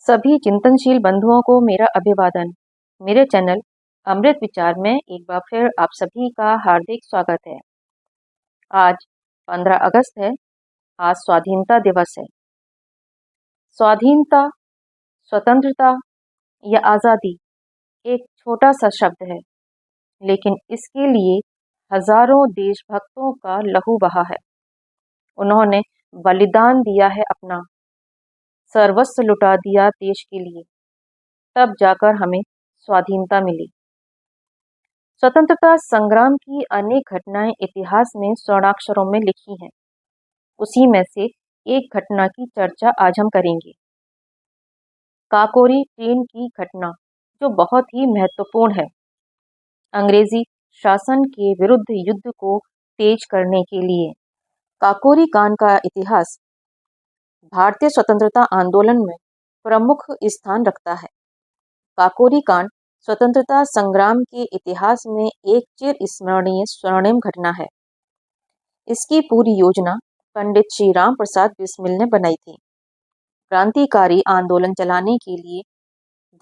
सभी चिंतनशील बंधुओं को मेरा अभिवादन। मेरे चैनल अमृत विचार में एक बार फिर आप सभी का हार्दिक स्वागत है। आज 15 अगस्त है। आज स्वाधीनता दिवस है। स्वाधीनता, स्वतंत्रता या आज़ादी एक छोटा सा शब्द है, लेकिन इसके लिए हजारों देशभक्तों का लहू बहा है। उन्होंने बलिदान दिया है, अपना सर्वस्व लुटा दिया देश के लिए, तब जाकर हमें स्वाधीनता मिली। स्वतंत्रता संग्राम की अनेक घटनाएं इतिहास में स्वर्णाक्षरों में लिखी हैं। उसी में से एक घटना की चर्चा आज हम करेंगे, काकोरी ट्रेन की घटना, जो बहुत ही महत्वपूर्ण है। अंग्रेजी शासन के विरुद्ध युद्ध को तेज करने के लिए काकोरी कांड का इतिहास भारतीय स्वतंत्रता आंदोलन में प्रमुख स्थान रखता है। काकोरी कांड स्वतंत्रता संग्राम के इतिहास में एक चिर स्मरणीय स्वर्णिम घटना है। इसकी पूरी योजना पंडित श्री राम प्रसाद बिस्मिल ने बनाई थी। क्रांतिकारी आंदोलन चलाने के लिए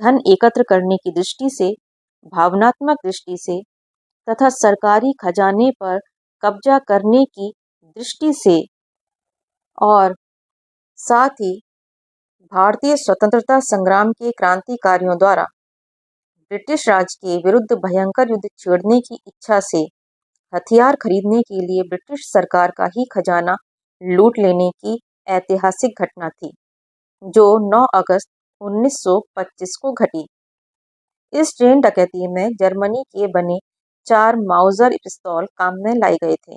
धन एकत्र करने की दृष्टि से, भावनात्मक दृष्टि से तथा सरकारी खजाने पर कब्जा करने की दृष्टि से, और साथ ही भारतीय स्वतंत्रता संग्राम के क्रांतिकारियों द्वारा ब्रिटिश राज के विरुद्ध भयंकर युद्ध छेड़ने की इच्छा से हथियार खरीदने के लिए ब्रिटिश सरकार का ही खजाना लूट लेने की ऐतिहासिक घटना थी, जो 9 अगस्त 1925 को घटी। इस ट्रेन डकैती में जर्मनी के बने 4 माउजर पिस्तौल काम में लाए गए थे।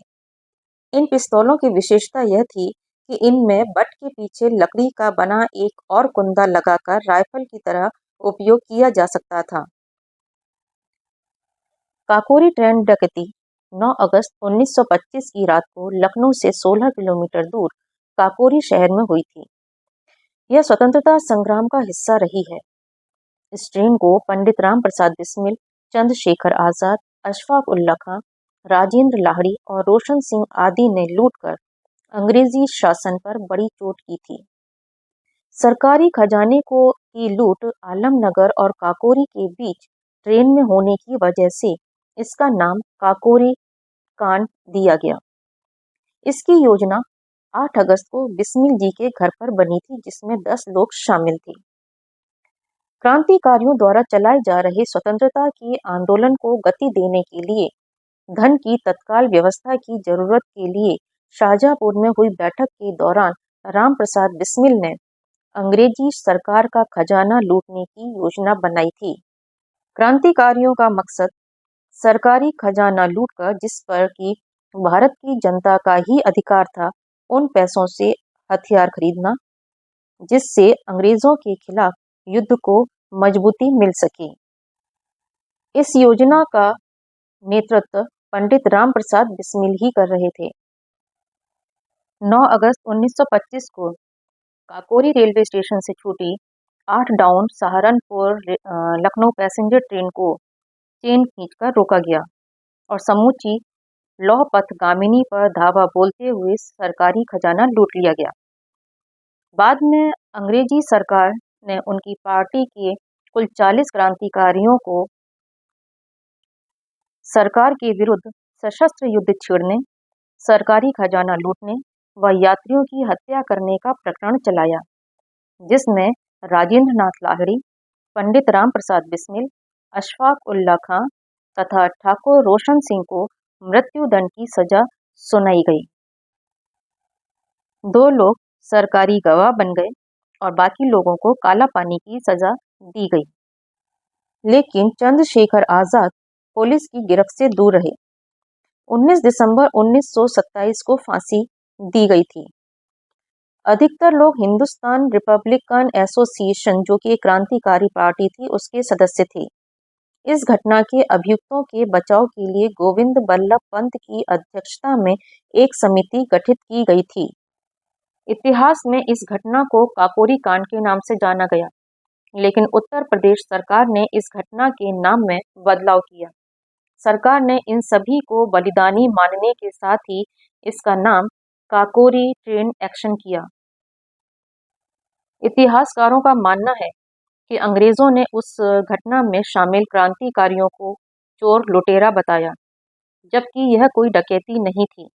इन पिस्तौलों की विशेषता यह थी कि इनमें बट के पीछे लकड़ी का बना एक और कुंदा लगाकर राइफल की तरह उपयोग किया जा सकता था। काकोरी ट्रेन डकैती 9 अगस्त 1925 की रात को लखनऊ से 16 किलोमीटर दूर काकोरी शहर में हुई थी। यह स्वतंत्रता संग्राम का हिस्सा रही है। इस ट्रेन को पंडित राम प्रसाद बिस्मिल, चंद्रशेखर आजाद, अशफाक उल्ला खां, राजेंद्र लाहिड़ी और रोशन सिंह आदि ने लूटकर अंग्रेजी शासन पर बड़ी चोट की थी। सरकारी खजाने को की लूट आलमनगर और काकोरी के बीच ट्रेन में होने की वजह से इसका नाम काकोरी कांड दिया गया। इसकी योजना 8 अगस्त को बिस्मिल जी के घर पर बनी थी, जिसमें 10 लोग शामिल थे। क्रांतिकारियों द्वारा चलाए जा रहे स्वतंत्रता के आंदोलन को गति देने के लिए धन की तत्काल व्यवस्था की जरूरत के लिए शाहजहांपुर में हुई बैठक के दौरान राम प्रसाद बिस्मिल ने अंग्रेजी सरकार का खजाना लूटने की योजना बनाई थी। क्रांतिकारियों का मकसद सरकारी खजाना लूटकर, जिस पर कि भारत की जनता का ही अधिकार था, उन पैसों से हथियार खरीदना, जिससे अंग्रेजों के खिलाफ युद्ध को मजबूती मिल सके। इस योजना का नेतृत्व पंडित राम प्रसाद बिस्मिल ही कर रहे थे। 9 अगस्त 1925 को काकोरी रेलवे स्टेशन से छूटी 8 down Saharanpur Lucknow passenger train को चेन खींचकर रोका गया और समूची लौह पथगामिनी पर धावा बोलते हुए सरकारी खजाना लूट लिया गया। बाद में अंग्रेजी सरकार ने उनकी पार्टी के कुल 40 क्रांतिकारियों को सरकार के विरुद्ध सशस्त्र युद्ध छेड़ने, सरकारी खजाना लूटने व यात्रियों की हत्या करने का प्रकरण चलाया, जिसमें राजेंद्र नाथ लाहिड़ी, पंडित राम प्रसाद बिस्मिल, अशफाक उल्ला खां तथा ठाकुर रोशन सिंह को मृत्युदंड की सजा सुनाई गई। 2 लोग सरकारी गवाह बन गए और बाकी लोगों को काला पानी की सजा दी गई। लेकिन चंद्रशेखर आजाद पुलिस की गिरफ्त से दूर रहे। 19 दिसंबर 1927 को फांसी दी गई थी। अधिकतर लोग हिंदुस्तान रिपब्लिकन एसोसिएशन, जो कि एक क्रांतिकारी पार्टी थी, उसके सदस्य थे। इस घटना के अभियुक्तों के बचाव के लिए गोविंद बल्लभ पंत की अध्यक्षता में एक समिति गठित की गई थी। इतिहास में इस घटना को काकोरी कांड के नाम से जाना गया, लेकिन उत्तर प्रदेश सरकार ने इस घटना के नाम में बदलाव किया। सरकार ने इन सभी को बलिदानी मानने के साथ ही इसका नाम काकोरी ट्रेन एक्शन किया। इतिहासकारों का मानना है कि अंग्रेज़ों ने उस घटना में शामिल क्रांतिकारियों को चोर लुटेरा बताया, जबकि यह कोई डकैती नहीं थी।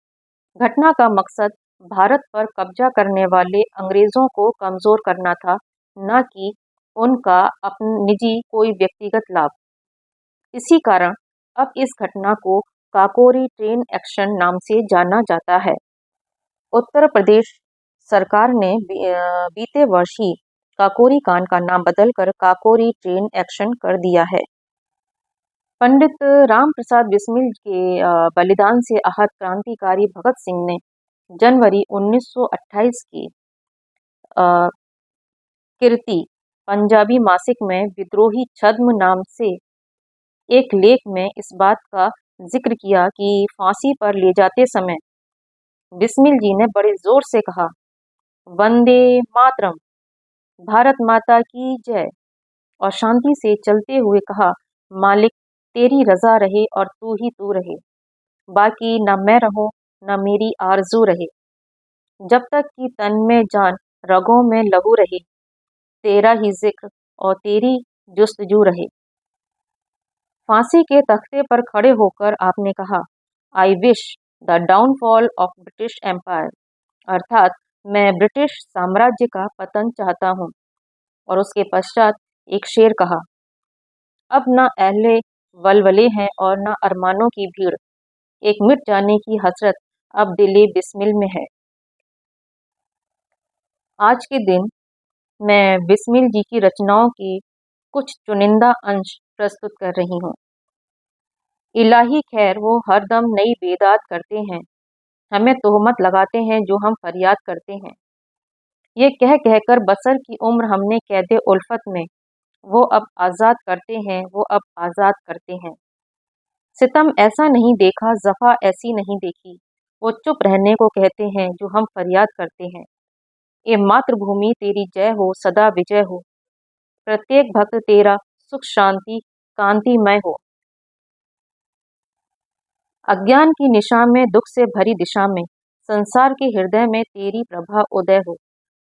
घटना का मकसद भारत पर कब्जा करने वाले अंग्रेज़ों को कमज़ोर करना था, न कि उनका निजी कोई व्यक्तिगत लाभ। इसी कारण अब इस घटना को काकोरी ट्रेन एक्शन नाम से जाना जाता है। उत्तर प्रदेश सरकार ने बीते वर्ष ही काकोरी कांड का नाम बदलकर काकोरी ट्रेन एक्शन कर दिया है। पंडित राम प्रसाद बिस्मिल के बलिदान से आहत क्रांतिकारी भगत सिंह ने जनवरी 1928 की कीर्ति पंजाबी मासिक में विद्रोही छद्म नाम से एक लेख में इस बात का जिक्र किया कि फांसी पर ले जाते समय बिस्मिल जी ने बड़े जोर से कहा, वंदे मातरम, भारत माता की जय, और शांति से चलते हुए कहा, मालिक तेरी रजा रहे और तू ही तू रहे, बाकी न मैं रहूं न मेरी आरजू रहे, जब तक कि तन में जान रगों में लहू रहे, तेरा ही जिक्र और तेरी जुस्तजू रहे। फांसी के तख्ते पर खड़े होकर आपने कहा, I wish the downfall of British Empire, अर्थात मैं ब्रिटिश साम्राज्य का पतन चाहता हूँ। और उसके पश्चात एक शेर कहा, अब न अहले वलवले हैं और न अरमानों की भीड़, एक मिट जाने की हसरत अब दिले बिस्मिल में है। आज के दिन मैं बिस्मिल जी की रचनाओं के कुछ चुनिंदा अंश प्रस्तुत कर रही हूँ। इलाही खैर वो हरदम नई बेदात करते हैं, हमें तोहमत लगाते हैं जो हम फरियाद करते हैं। ये कह कहकर बसर की उम्र हमने कैदे उल्फत में, वो अब आज़ाद करते हैं, वो अब आज़ाद करते हैं। सितम ऐसा नहीं देखा, जफ़ा ऐसी नहीं देखी, वो चुप रहने को कहते हैं जो हम फरियाद करते हैं। ये मातृभूमि तेरी जय हो, सदा विजय हो, प्रत्येक भक्त तेरा सुख शांति कांतिमय हो। अज्ञान की निशा में, दुख से भरी दिशा में, संसार के हृदय में तेरी प्रभा उदय हो।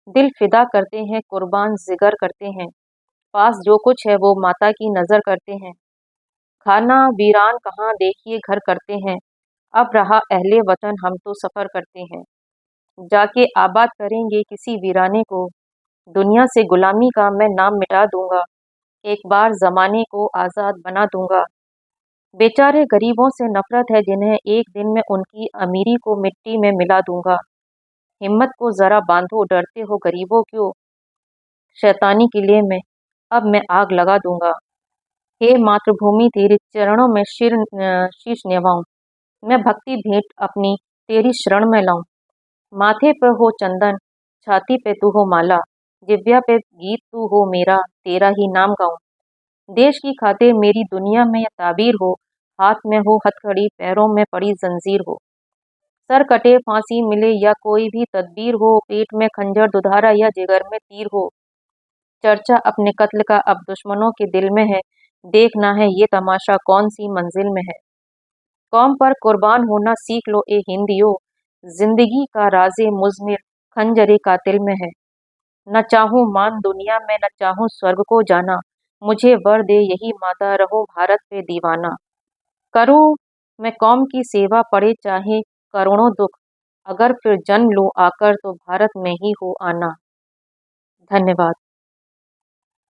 दिल फिदा करते हैं, कुर्बान जिगर करते हैं, पास जो कुछ है वो माता की नज़र करते हैं। खाना वीरान कहाँ देखिए घर करते हैं, अब रहा अहले वतन हम तो सफ़र करते हैं। जाके आबाद करेंगे किसी वीराने को, दुनिया से गुलामी का मैं नाम मिटा दूंगा, एक बार ज़माने को आज़ाद बना दूंगा। बेचारे गरीबों से नफरत है जिन्हें एक दिन में उनकी अमीरी को मिट्टी में मिला दूंगा। हिम्मत को ज़रा बांधो, डरते हो गरीबों क्यों, शैतानी किले में अब मैं आग लगा दूंगा। हे मातृभूमि तेरे चरणों में शीश निभाऊं, मैं भक्ति भेंट अपनी तेरी शरण में लाऊं। माथे पर हो चंदन, छाती पे तू हो माला, जिव्या पे गीत तू हो मेरा, तेरा ही नाम गाऊं। देश की खातिर मेरी दुनिया में ताबीर हो, हाथ में हो हथकड़ी, पैरों में पड़ी जंजीर हो। सर कटे फांसी मिले या कोई भी तदबीर हो, पेट में खंजर दुधारा या जिगर में तीर हो, चर्चा अपने कत्ल का अब दुश्मनों के दिल में है, देखना है ये तमाशा कौन सी मंजिल में है। कौम पर कुर्बान होना सीख लो ए हिंदियो, जिंदगी का राजे मुजमिर खंजरे कातिल में है। न चाहूं मान दुनिया में, न चाहूं स्वर्ग को जाना, मुझे वर दे यही माता, रहो भारत पे दीवाना। करूं मैं कौम की सेवा, पड़े चाहे करोड़ों दुख, अगर फिर जन्म लूं आकर तो भारत में ही हो आना। धन्यवाद।